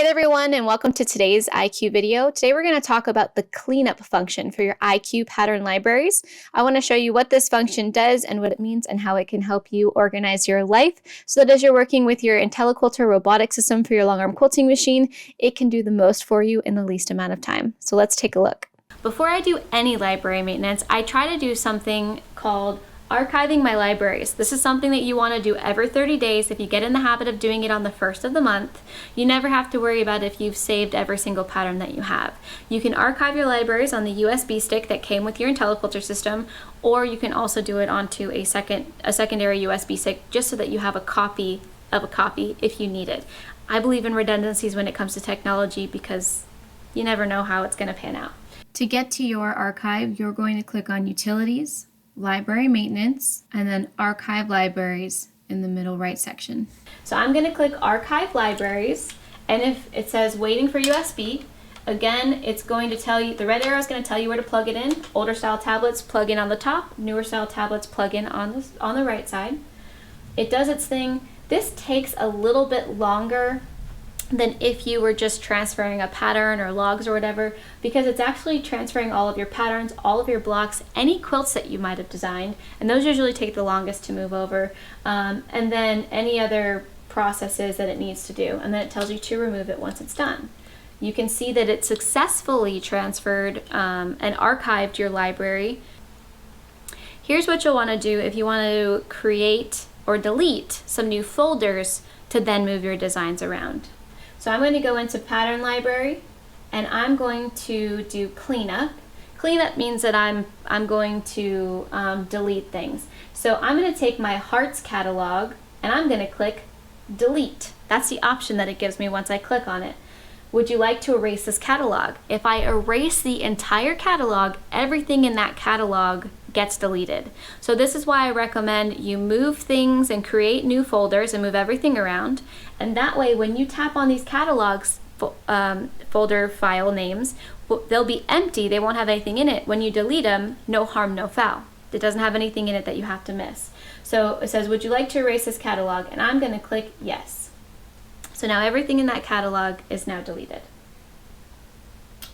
Hey there everyone, and welcome to today's IQ video. Today we're going to talk about the cleanup function for your IQ pattern libraries. I want to show you what this function does and what it means and how it can help you organize your life so that as you're working with your intelliquilter robotic system for your long arm quilting machine, it can do the most for you in the least amount of time. So let's take a look. Before I do any library maintenance, I try to do something called archiving my libraries. This is something that you want to do every 30 days. If you get in the habit of doing it on the first of the month, you never have to worry about if you've saved every single pattern that you have. You can archive your libraries on the USB stick that came with your intelliquilter system, or you can also do it onto a secondary USB stick just so that you have a copy of a copy if you need it. I believe in redundancies when it comes to technology because you never know how it's going to pan out. To get to your archive, you're going to click on Utilities, Library Maintenance, and then Archive Libraries in the middle right section. So I'm going to click Archive Libraries, and if it says waiting for USB, again, it's going to tell you, the red arrow is going to tell you where to plug it in. Older style tablets plug in on the top, newer style tablets plug in on the right side. It does its thing. This takes a little bit longer than if you were just transferring a pattern or logs or whatever, because it's actually transferring all of your patterns, all of your blocks, any quilts that you might have designed, and those usually take the longest to move over, and then any other processes that it needs to do, and then it tells you to remove it once it's done. You can see that it successfully transferred and archived your library. Here's what you'll want to do if you want to create or delete some new folders to then move your designs around. So I'm going to go into Pattern Library, and I'm going to do Cleanup. Cleanup means that I'm going to delete things. So I'm going to take my Hearts catalog, and I'm going to click Delete. That's the option that it gives me once I click on it. Would you like to erase this catalog? If I erase the entire catalog, everything in that catalog gets deleted. So this is why I recommend you move things and create new folders and move everything around. And that way, when you tap on these catalogs, folder file names, they'll be empty. They won't have anything in it. When you delete them, no harm, no foul. It doesn't have anything in it that you have to miss. So it says, would you like to erase this catalog? And I'm going to click yes. So now everything in that catalog is now deleted.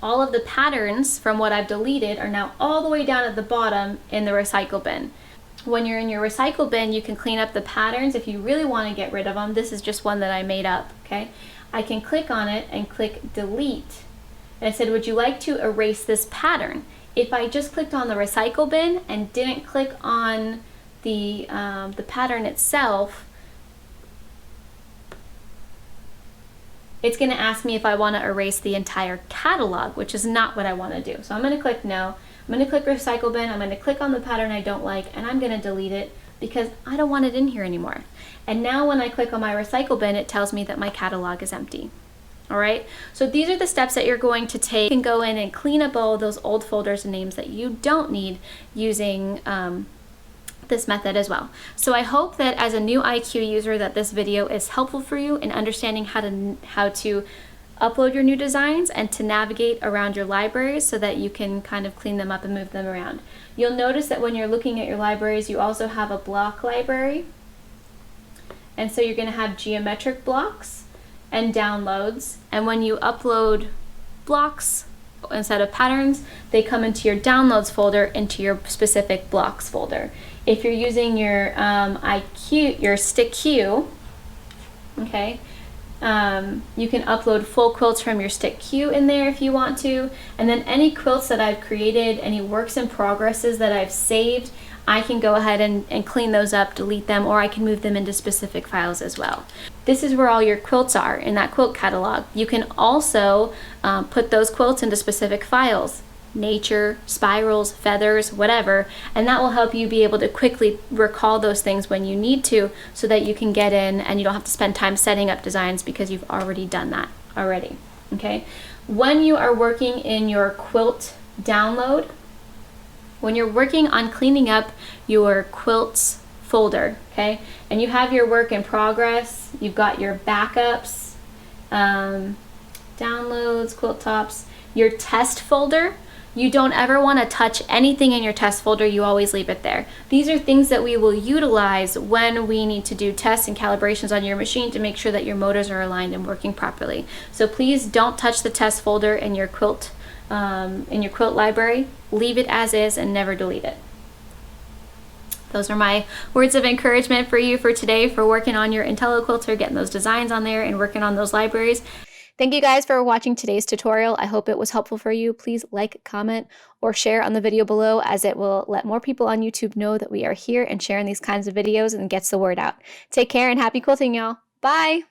All of the patterns from what I've deleted are now all the way down at the bottom in the recycle bin. When you're in your recycle bin, you can clean up the patterns if you really want to get rid of them. This is just one that I made up, okay? I can click on it and click delete. And I said, would you like to erase this pattern? If I just clicked on the recycle bin and didn't click on the pattern itself, it's going to ask me if I want to erase the entire catalog, which is not what I want to do. So I'm going to click no. I'm going to click recycle bin. I'm going to click on the pattern I don't like, and I'm going to delete it because I don't want it in here anymore. And now when I click on my recycle bin, it tells me that my catalog is empty. All right, so these are the steps that you're going to take. You can go in and clean up all those old folders and names that you don't need using this method as well. So I hope that as a new IQ user that this video is helpful for you in understanding how to upload your new designs and to navigate around your libraries so that you can kind of clean them up and move them around. You'll notice that when you're looking at your libraries, you also have a block library. And so you're going to have geometric blocks and downloads. And when you upload blocks instead of patterns, they come into your downloads folder into your specific blocks folder. If you're using your your stick queue, okay, you can upload full quilts from your stick queue in there if you want to, and then any quilts that I've created, any works in progresses that I've saved, I can go ahead and clean those up, delete them, or I can move them into specific files as well. This is where all your quilts are in that quilt catalog. You can also put those quilts into specific files. Nature, spirals, feathers, whatever, and that will help you be able to quickly recall those things when you need to so that you can get in and you don't have to spend time setting up designs because you've already done that already, okay? When you are working in your quilt download, when you're working on cleaning up your quilts folder, okay, and you have your work in progress, you've got your backups, downloads, quilt tops, your test folder, You don't ever want to touch anything in your test folder. You always leave it there. These are things that we will utilize when we need to do tests and calibrations on your machine to make sure that your motors are aligned and working properly. So please don't touch the test folder in your quilt library. Leave it as is and never delete it. Those are my words of encouragement for you for today, for working on your IntelliQuilter, getting those designs on there and working on those libraries. Thank you guys for watching today's tutorial. I hope it was helpful for you. Please like, comment, or share on the video below, as it will let more people on YouTube know that we are here and sharing these kinds of videos and gets the word out. Take care and happy quilting, y'all. Bye!